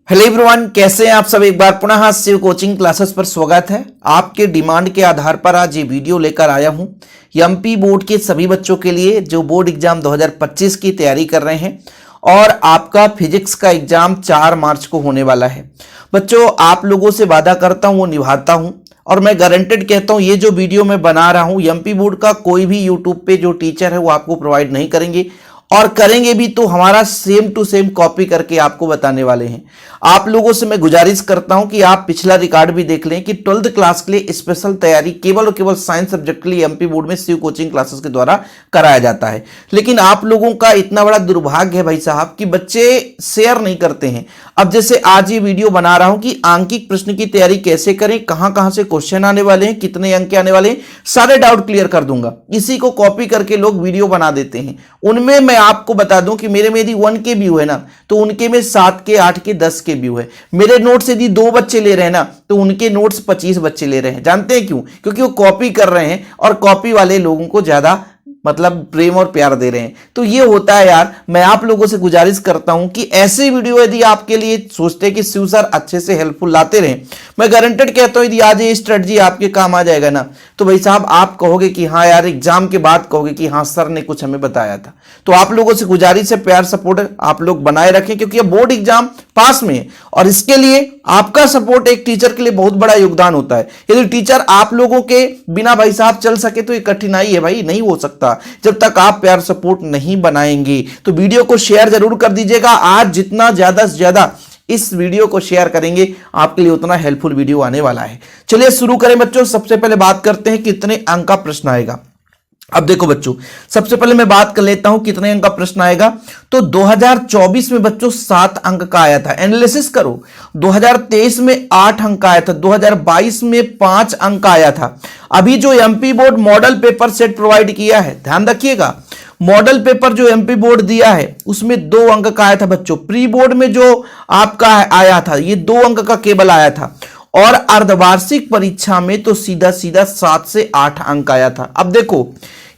Hello everyone, कैसे हैं आप सब। एक बार पुनः शिव कोचिंग क्लासेस पर स्वागत है। आपके डिमांड के आधार पर आज ये वीडियो लेकर आया हूं एमपी बोर्ड के सभी बच्चों के लिए जो बोर्ड एग्जाम 2025 की तैयारी कर रहे हैं और आपका फिजिक्स का एग्जाम 4 मार्च को होने वाला है। बच्चों, आप लोगों से वादा करता हूं वो निभाता हूं और मैं गारंटेड कहता हूं ये जो वीडियो मैं बना रहा हूं एमपी बोर्ड का कोई भी यूट्यूब पे जो टीचर है वो आपको प्रोवाइड नहीं करेंगे, और करेंगे भी तो हमारा सेम टू सेम कॉपी करके आपको बताने वाले हैं। आप लोगों से मैं गुजारिश करता हूं कि आप पिछला रिकॉर्ड भी देख लें कि 12th क्लास के लिए स्पेशल तैयारी केवल और केवल साइंस सब्जेक्ट के लिए एमपी बोर्ड में शिव कोचिंग क्लासेस के द्वारा कराया जाता है। लेकिन आप लोगों का इतना बड़ा दुर्भाग्य है भाई साहब कि बच्चे शेयर नहीं करते हैं। अब जैसे आज ये वीडियो बना रहा हूं कि आंकिक प्रश्न की तैयारी कैसे करें, कहां कहां से क्वेश्चन आने वाले हैं, कितने अंक के आने वाले हैं, सारे डाउट क्लियर कर दूंगा। इसी को कॉपी करके लोग वीडियो बना देते हैं। उनमें मैं आपको बता दूं कि मेरे में यदि 1 के व्यू है ना तो उनके में 7 के 8 के 10 के व्यू है। मेरे नोट्स यदि 2 बच्चे ले रहे हैं ना तो उनके नोट्स 25 बच्चे ले रहे हैं। जानते हैं क्यों? क्योंकि वो कॉपी कर रहे हैं और कॉपी वाले लोगों को ज्यादा मतलब प्रेम और प्यार दे रहे हैं। तो ये होता है यार। मैं आप लोगों से गुजारिश करता हूं कि ऐसे वीडियो यदि आपके लिए सोचते हैं कि शिव सर अच्छे से हेल्पफुल लाते रहें, मैं गारंटेड कहता हूं यदि आज ये स्ट्रेटजी आपके काम आ जाएगा ना तो भाई साहब आप कहोगे कि हाँ यार, एग्जाम के बाद कहोगे कि हाँ सर ने कुछ हमें बताया था। तो आप लोगों से गुजारिश है, प्यार सपोर्ट आप लोग बनाए रखें क्योंकि ये बोर्ड एग्जाम पास में है और इसके लिए आपका सपोर्ट एक टीचर के लिए बहुत बड़ा योगदान होता है। यदि टीचर आप लोगों के बिना भाई साहब चल सके तो ये कठिनाई है भाई, नहीं हो सकता जब तक आप प्यार सपोर्ट नहीं बनाएंगे। तो वीडियो को शेयर जरूर कर दीजिएगा। आज जितना ज्यादा से ज्यादा इस वीडियो को शेयर करेंगे आपके लिए उतना हेल्पफुल वीडियो आने वाला है। चलिए शुरू करें बच्चों। सबसे पहले बात करते हैं कितने अंक का प्रश्न आएगा। अब देखो बच्चों, सबसे पहले मैं बात कर लेता हूं कितने अंक का प्रश्न आएगा। तो 2024 में बच्चों 7 अंक का आया था। एनालिसिस करो, 2023 में 8 अंक का आया था, 2022 में 5 अंक का आया था। अभी जो MP board model paper set provide किया है, ध्यान रखिएगा, मॉडल पेपर जो एमपी बोर्ड दिया है उसमें 2 अंक का आया था बच्चों। प्री बोर्ड में जो आपका आया था ये 2 अंक का केवल आया था, और अर्धवार्षिक परीक्षा में तो सीधा सीधा 7 से 8 अंक आया था। अब देखो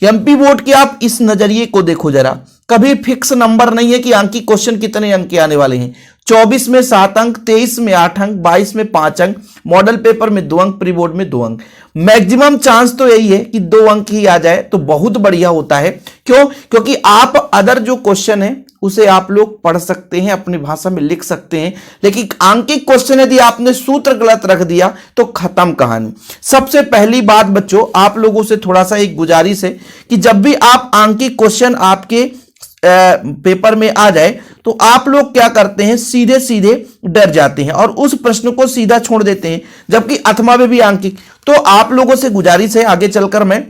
एमपी बोर्ड के आप इस नजरिए को देखो जरा, कभी फिक्स नंबर नहीं है कि आंकिक क्वेश्चन कितने अंक के आने वाले हैं। 24 में 7 अंक, 23 में 8 अंक, 22 में 5 अंक, मॉडल पेपर में 2 अंक, प्री बोर्ड में 2 अंक। मैक्सिमम चांस तो यही है कि 2 अंक ही आ जाए तो बहुत बढ़िया होता है। क्यों? क्योंकि आप अदर जो क्वेश्चन है उसे आप लोग पढ़ सकते हैं, अपनी भाषा में लिख सकते हैं, लेकिन आंकिक क्वेश्चन यदि आपने सूत्र गलत रख दिया तो खत्म कहानी। सबसे पहली बात बच्चों, आप लोगों से थोड़ा सा एक गुजारिश है कि जब भी आप आंकिक क्वेश्चन आपके पेपर में आ जाए तो आप लोग क्या करते हैं, सीधे सीधे डर जाते हैं और उस प्रश्न को सीधा छोड़ देते हैं, जबकि अथवा में भी आंकिक। तो आप लोगों से गुजारिश है, आगे चलकर मैं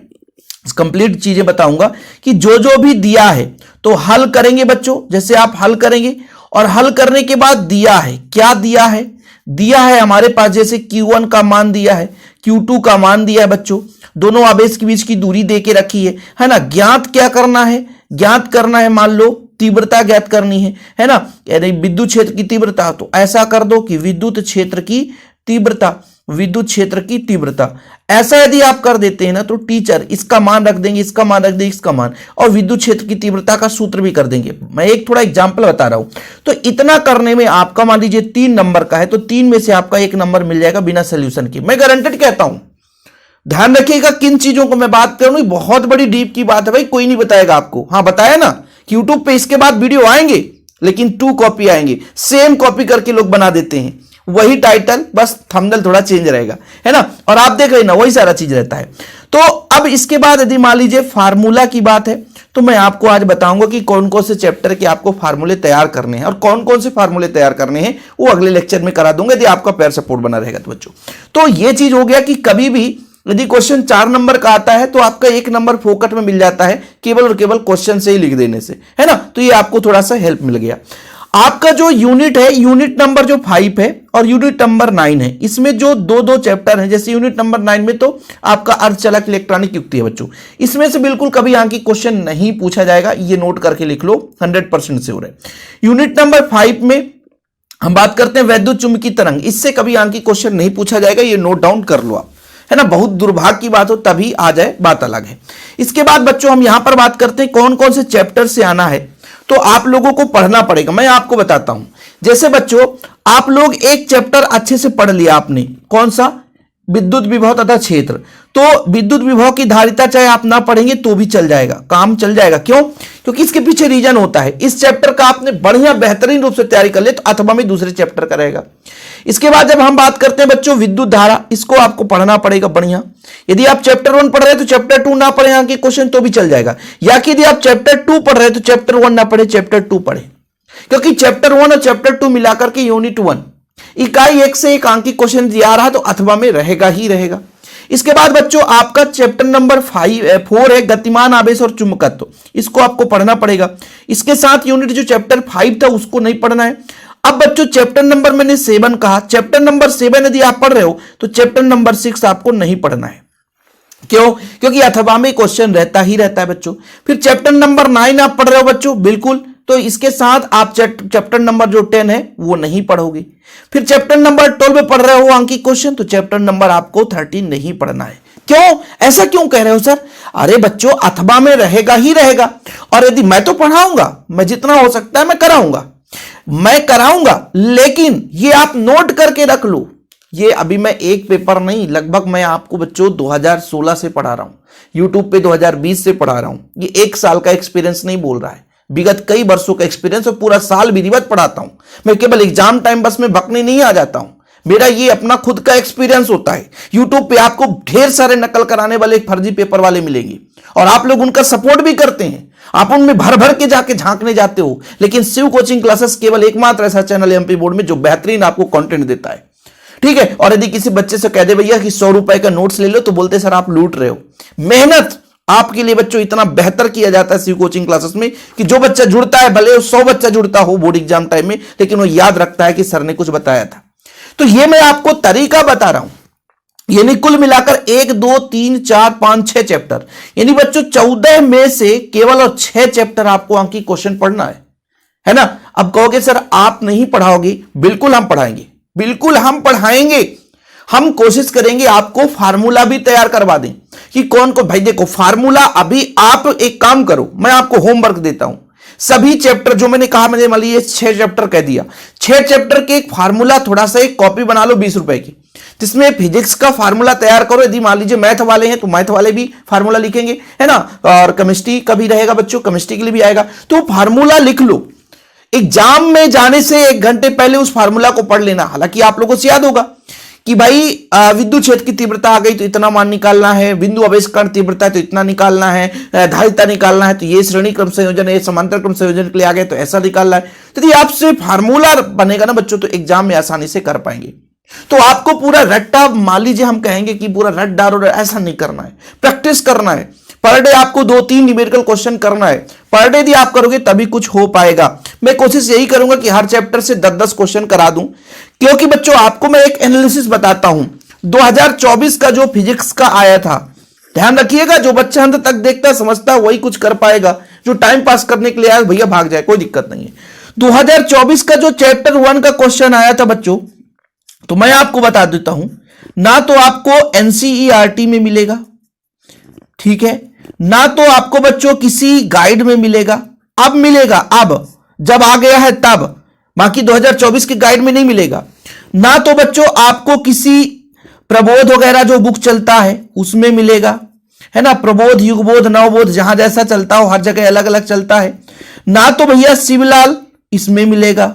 कंप्लीट चीजें बताऊंगा कि जो जो भी दिया है तो हल करेंगे बच्चों। जैसे आप हल करेंगे और हल करने के बाद दिया है, क्या दिया है? दिया है हमारे पास जैसे Q1 का मान दिया है, Q2 का मान दिया है बच्चों, दोनों आवेश के बीच की दूरी दे के रखी है ना। ज्ञात क्या करना है? ज्ञात करना है, मान लो तीव्रता ज्ञात करनी है ना, यानी विद्युत क्षेत्र की तीव्रता। तो ऐसा कर दो कि विद्युत क्षेत्र की तीव्रता, विद्युत क्षेत्र की तीव्रता। ऐसा यदि आप कर देते हैं ना तो टीचर इसका मान रख देंगे, इसका मान रख देंगे, इसका मान, और विद्युत क्षेत्र की तीव्रता का सूत्र भी कर देंगे। मैं एक थोड़ा एग्जांपल बता रहा हूं। तो इतना करने में आपका मान लीजिए 3 नंबर का है तो 3 में से आपका 1 नंबर मिल जाएगा बिना सोल्यूशन के। मैं गारंटेड कहता हूं। ध्यान रखिएगा किन चीजों को मैं बात कर रहा हूं, बहुत बड़ी डीप की बात है भाई, कोई नहीं बताएगा आपको। हाँ बताया ना, यूट्यूब पे इसके बाद वीडियो आएंगे लेकिन 2 कॉपी आएंगे, सेम कॉपी करके लोग बना देते हैं, वही टाइटल बस थंबनेल थोड़ा चेंज रहेगा, है ना, और आप देख रहे ना वही सारा चीज रहता है। तो अब इसके बाद यदि मान लीजिए फार्मूला की बात है तो मैं आपको आज बताऊंगा कि कौन कौन से चैप्टर के आपको फार्मूले तैयार करने हैं और कौन कौन से फार्मूले तैयार करने हैं वो अगले लेक्चर में करा दूंगा यदि आपका पैर सपोर्ट बना रहेगा तो बच्चों। तो ये चीज हो गया कि कभी भी यदि क्वेश्चन 4 नंबर का आता है तो आपका 1 नंबर फोकट में मिल जाता है केवल और केवल क्वेश्चन से ही लिख देने से, है ना। तो ये आपको थोड़ा सा हेल्प मिल गया। आपका जो यूनिट है, यूनिट नंबर जो 5 है और यूनिट नंबर 9 है, इसमें जो 2-2 चैप्टर हैं, जैसे यूनिट नंबर 9 में तो आपका अर्धचालक इलेक्ट्रॉनिक युक्ति है बच्चों, इसमें से बिल्कुल कभी आंकिक क्वेश्चन नहीं पूछा जाएगा, ये नोट करके लिख लो, 100% से हो रहा है। यूनिट नंबर 5 में हम बात करते हैं वैद्युत चुंबकीय तरंग, इससे कभी आंकिक क्वेश्चन नहीं पूछा जाएगा, ये नोट डाउन कर लो आप, है ना। बहुत दुर्भाग्य की बात हो तभी आ जाए, बात अलग है। इसके बाद बच्चों हम यहां पर बात करते हैं कौन कौन से चैप्टर से आना है। तो आप लोगों को पढ़ना पड़ेगा। मैं आपको बताता हूं, जैसे बच्चों आप लोग एक चैप्टर अच्छे से पढ़ लिया आपने, कौन सा, विद्युत विभव तथा क्षेत्र। तो विद्युत विभव की धारिता चाहे आप ना पढ़ेंगे तो भी चल जाएगा, काम चल जाएगा। क्यों? क्योंकि इसके पीछे रीजन होता है। इस चैप्टर का आपने बढ़िया बेहतरीन रूप से तैयारी कर ले तो अथवा में दूसरे चैप्टर का रहेगा। इसके बाद जब हम बात करते हैं बच्चों विद्युत धारा, इसको आपको पढ़ना पड़ेगा बढ़िया। यदि आप चैप्टर 1 पढ़ रहे हैं तो चैप्टर 2 ना पढ़े यहाँ के क्वेश्चन तो भी चल जाएगा, या कि यदि आप चैप्टर 2 पढ़ रहे हैं तो चैप्टर 1 ना पढ़े, चैप्टर 2 पढ़े। क्योंकि चैप्टर 1 और चैप्टर 2 मिलाकर के यूनिट 1 इकाई 1 से 1 अंक की क्वेश्चन दिया रहा तो अथवा में रहेगा ही रहेगा। इसके बाद बच्चों आपका चैप्टर नंबर 4 है गतिमान आवेश और चुंबकत्व, इसको आपको पढ़ना पड़ेगा। इसके साथ यूनिट जो चैप्टर 5 था उसको नहीं पढ़ना है। अब बच्चों चैप्टर नंबर मैंने 7 कहा, चैप्टर नंबर 7 यदि आप पढ़ रहे हो तो चैप्टर नंबर 6 आपको नहीं पढ़ना है। क्यों? क्योंकि अथवा में क्वेश्चन रहता ही रहता है बच्चों। फिर चैप्टर नंबर 9 आप पढ़ रहे हो बच्चों, बिल्कुल, तो इसके साथ आप चैप्टर नंबर जो 10 है वो नहीं पढ़ोगे। फिर चैप्टर नंबर 12 पढ़ रहे हो अंक की क्वेश्चन, तो चैप्टर नंबर आपको 13 नहीं पढ़ना है। क्यों? ऐसा क्यों कह रहे हो सर? अरे बच्चों अथवा में रहेगा ही रहेगा, और यदि मैं तो पढ़ाऊंगा, मैं जितना हो सकता है मैं कराऊंगा, लेकिन ये आप नोट करके रख लो, ये अभी मैं एक पेपर नहीं, लगभग मैं आपको बच्चों 2016 से पढ़ा रहा हूं, यूट्यूब पे 2020 से पढ़ा रहा हूं। ये 1 साल का एक्सपीरियंस नहीं बोल रहा है, विगत कई वर्षों का एक्सपीरियंस, और पूरा साल विधिवत पढ़ाता हूं। मैं केवल एग्जाम टाइम बस में बकने नहीं आ जाता हूं, मेरा ये अपना खुद का एक्सपीरियंस होता है। यूट्यूब पे आपको ढेर सारे नकल कराने वाले फर्जी पेपर वाले मिलेंगे, और आप लोग उनका सपोर्ट भी करते हैं, आप उनमें भर भर के जाके झांकने जाते हो। लेकिन शिव कोचिंग क्लासेस केवल एकमात्र ऐसा चैनल है एमपी बोर्ड में जो बेहतरीन आपको कंटेंट देता है, ठीक है। और यदि किसी बच्चे से कह दे भैया कि 100 रुपए का नोट्स ले लो, तो बोलते सर आप लूट रहे हो। मेहनत आपके लिए बच्चों इतना बेहतर किया जाता है शिव कोचिंग क्लासेस में कि जो बच्चा जुड़ता है, भले 100 बच्चा जुड़ता हो बोर्ड एग्जाम टाइम में, लेकिन वो याद रखता है कि सर ने कुछ बताया था। तो ये मैं आपको तरीका बता रहा हूं, यानी कुल मिलाकर 1 2 3 4 5 6 चैप्टर, यानी बच्चों 14 में से केवल और 6 चैप्टर आपको अंक की क्वेश्चन पढ़ना है ना। अब कहोगे सर आप नहीं पढ़ाओगे, बिल्कुल हम पढ़ाएंगे, बिल्कुल हम पढ़ाएंगे। हम कोशिश करेंगे आपको फार्मूला भी तैयार करवा दें कि कौन को, भाई देखो फार्मूला अभी आप एक काम करो, मैं आपको होमवर्क देता हूं, सभी चैप्टर जो मैंने कहा, मैंने मान लीजिए 6 चैप्टर कह दिया, 6 चैप्टर के एक फार्मूला थोड़ा सा एक कॉपी बना लो 20 रुपए की, जिसमें फिजिक्स का फार्मूला तैयार करो। यदि मान लीजिए मैथ वाले हैं तो मैथ वाले भी फार्मूला लिखेंगे, है ना, और केमिस्ट्री का भी रहेगा बच्चों, केमिस्ट्री के लिए भी आएगा, तो फार्मूला लिख लो। एग्जाम में जाने से 1 घंटे पहले उस फार्मूला को पढ़ लेना। हालांकि आप लोगों से याद होगा कि भाई विद्युत क्षेत्र की तीव्रता आ गई तो इतना मान निकालना है, बिंदु आवेश कण तीव्रता है तो इतना निकालना है, धारिता निकालना है तो ये श्रेणी क्रम संयोजन है, समांतर क्रम संयोजन के लिए आ गए तो ऐसा निकालना है। तो यदि आपसे फार्मूला बनेगा ना बच्चों, तो एग्जाम में आसानी से कर पाएंगे। तो आपको पूरा रट्टा, मान लीजिए हम कहेंगे कि पूरा रट डालो, ऐसा नहीं करना है, प्रैक्टिस करना है। पर डे आपको 2-3 न्यूमेरिकल क्वेश्चन करना है, पर डे यदि आप करोगे तभी कुछ हो पाएगा। मैं कोशिश यही करूंगा कि हर चैप्टर से 10-10 क्वेश्चन करा दूं, क्योंकि बच्चों आपको मैं एक एनालिसिस बताता हूं 2024 का जो फिजिक्स का आया था। ध्यान रखिएगा, जो बच्चा अंत तक देखता समझता वही कुछ कर पाएगा, जो टाइम पास करने के लिए आया भैया भाग जाए, कोई दिक्कत नहीं है। 2024 का जो चैप्टर 1 का क्वेश्चन आया था बच्चों, तो मैं आपको बता देता हूं, ना तो आपको एनसीईआरटी में मिलेगा, ठीक है, ना तो आपको बच्चों किसी गाइड में मिलेगा, अब मिलेगा, अब जब आ गया है तब, बाकी 2024 के गाइड में नहीं मिलेगा। ना तो बच्चों आपको किसी प्रबोध वगैरह जो बुक चलता है उसमें मिलेगा, है ना, प्रबोध, युगबोध, नवबोध, जहां जैसा चलता हो हर जगह अलग अलग चलता है। ना तो भैया शिवलाल इसमें मिलेगा।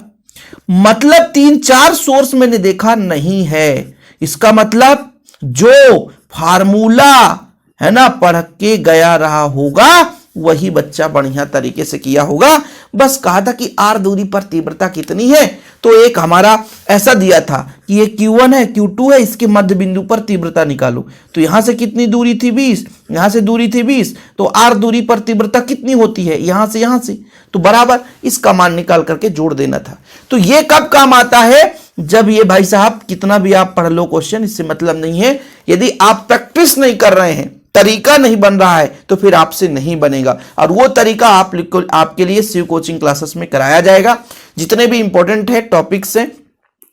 मतलब 3-4 सोर्स मैंने देखा नहीं है। इसका मतलब जो फार्मूला है ना पढ़ के गया रहा होगा वही बच्चा बढ़िया तरीके से किया होगा। बस कहा था कि आर दूरी पर तीव्रता कितनी है, तो एक हमारा ऐसा दिया था कि ये Q1 है, Q2 है, इसके मध्य बिंदु पर तीव्रता निकालो। तो यहां से कितनी दूरी थी 20, यहां से दूरी थी 20, तो आर दूरी पर तीव्रता कितनी होती है यहां से, तो बराबर इसका मान निकाल करके जोड़ देना था। तो ये कब काम आता है, जब ये भाई साहब कितना भी आप पढ़ लो क्वेश्चन, इससे मतलब नहीं है। यदि आप प्रैक्टिस नहीं कर रहे हैं, तरीका नहीं बन रहा है, तो फिर आपसे नहीं बनेगा। और वो तरीका आपके लिए शिव कोचिंग क्लासेस में कराया जाएगा। जितने भी इंपॉर्टेंट है टॉपिक्स हैं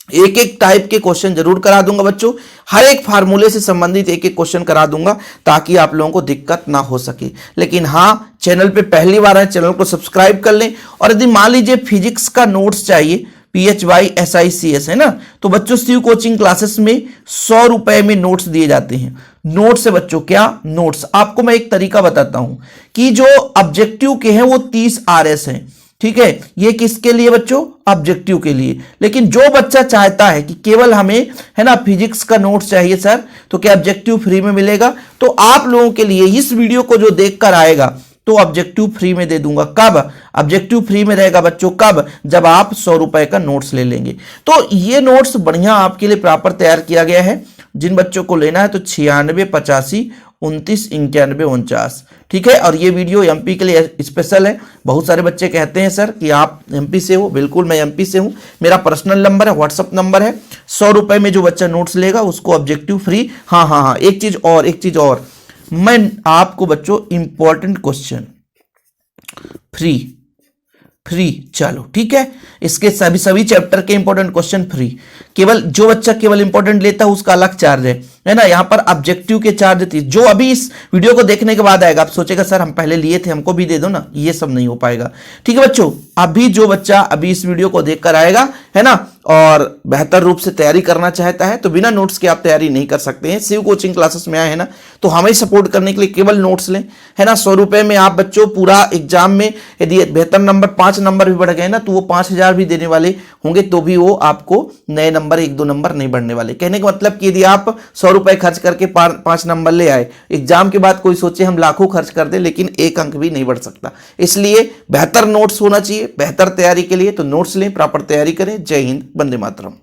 एक एक टाइप के क्वेश्चन जरूर करा दूंगा बच्चों, हर एक फार्मूले से संबंधित एक एक क्वेश्चन करा दूंगा ताकि आप लोगों को दिक्कत ना हो सके। लेकिन हाँ, चैनल पे पहली बार है, चैनल को सब्सक्राइब कर लें। और यदि मान लीजिए फिजिक्स का नोट्स चाहिए, PHYSICS है ना, तो बच्चों शिव कोचिंग क्लासेस में 100 रुपए में नोट्स दिए जाते हैं। नोट्स है बच्चों, क्या नोट्स, आपको मैं एक तरीका बताता हूं कि जो ऑब्जेक्टिव के हैं वो 30 RS हैं, ठीक है, ये किसके लिए बच्चों, ऑब्जेक्टिव के लिए। लेकिन जो बच्चा चाहता है कि केवल हमें है ना फिजिक्स का नोट्स चाहिए सर, तो क्या ऑब्जेक्टिव फ्री में मिलेगा? तो आप लोगों के लिए इस वीडियो को जो देखकर आएगा तो ऑब्जेक्टिव फ्री में दे दूंगा। कब ऑब्जेक्टिव फ्री में रहेगा बच्चों? कब? जब आप 100 रुपए का नोट्स ले लेंगे। तो ये नोट्स बढ़िया आपके लिए प्रॉपर तैयार किया गया है। जिन बच्चों को लेना है तो 96 85 29 91 49, ठीक है। और ये वीडियो MP के लिए स्पेशल है। बहुत सारे बच्चे कहते हैं सर कि आप MP से हो, बिल्कुल मैं MP से हूं। मेरा पर्सनल नंबर है, व्हाट्सअप नंबर है। 100 रुपए में जो बच्चा नोट्स लेगा उसको ऑब्जेक्टिव फ्री। हाँ, एक चीज और मैं आपको बच्चों इंपॉर्टेंट क्वेश्चन फ्री, चलो ठीक है, इसके सभी चैप्टर के इंपॉर्टेंट क्वेश्चन फ्री। केवल जो बच्चा केवल इंपॉर्टेंट लेता है उसका अलग चार्ज है ना। यहां पर ऑब्जेक्टिव के चार्ज थी, जो अभी इस वीडियो को देखने के बाद आएगा आप सोचेगा सर हम पहले लिए थे, हमको भी दे दो ना, ये सब नहीं हो पाएगा, ठीक है बच्चों। अभी जो बच्चा अभी इस वीडियो को देखकर आएगा है ना, और बेहतर रूप से तैयारी करना चाहता है तो बिना नोट्स के आप तैयारी नहीं कर सकते हैं। शिव कोचिंग क्लासेस में आए हैं ना, तो हमें सपोर्ट करने के लिए केवल नोट्स लें, है ना। 100 रुपए में आप बच्चों पूरा एग्जाम में यदि बेहतर नंबर 5 नंबर भी बढ़ गए ना, तो वो 5000 भी देने वाले होंगे, तो भी वो आपको नए नंबर 1-2 नंबर नहीं बढ़ने वाले। कहने का मतलब कि यदि आप 100 रुपए खर्च करके 5 नंबर ले आए, एग्जाम के बाद कोई सोचे हम लाखों खर्च कर दे लेकिन 1 अंक भी नहीं बढ़ सकता। इसलिए बेहतर नोट्स होना चाहिए बेहतर तैयारी के लिए, तो नोट्स लें, प्रॉपर तैयारी करें। जय हिंद, वंदे मातरम।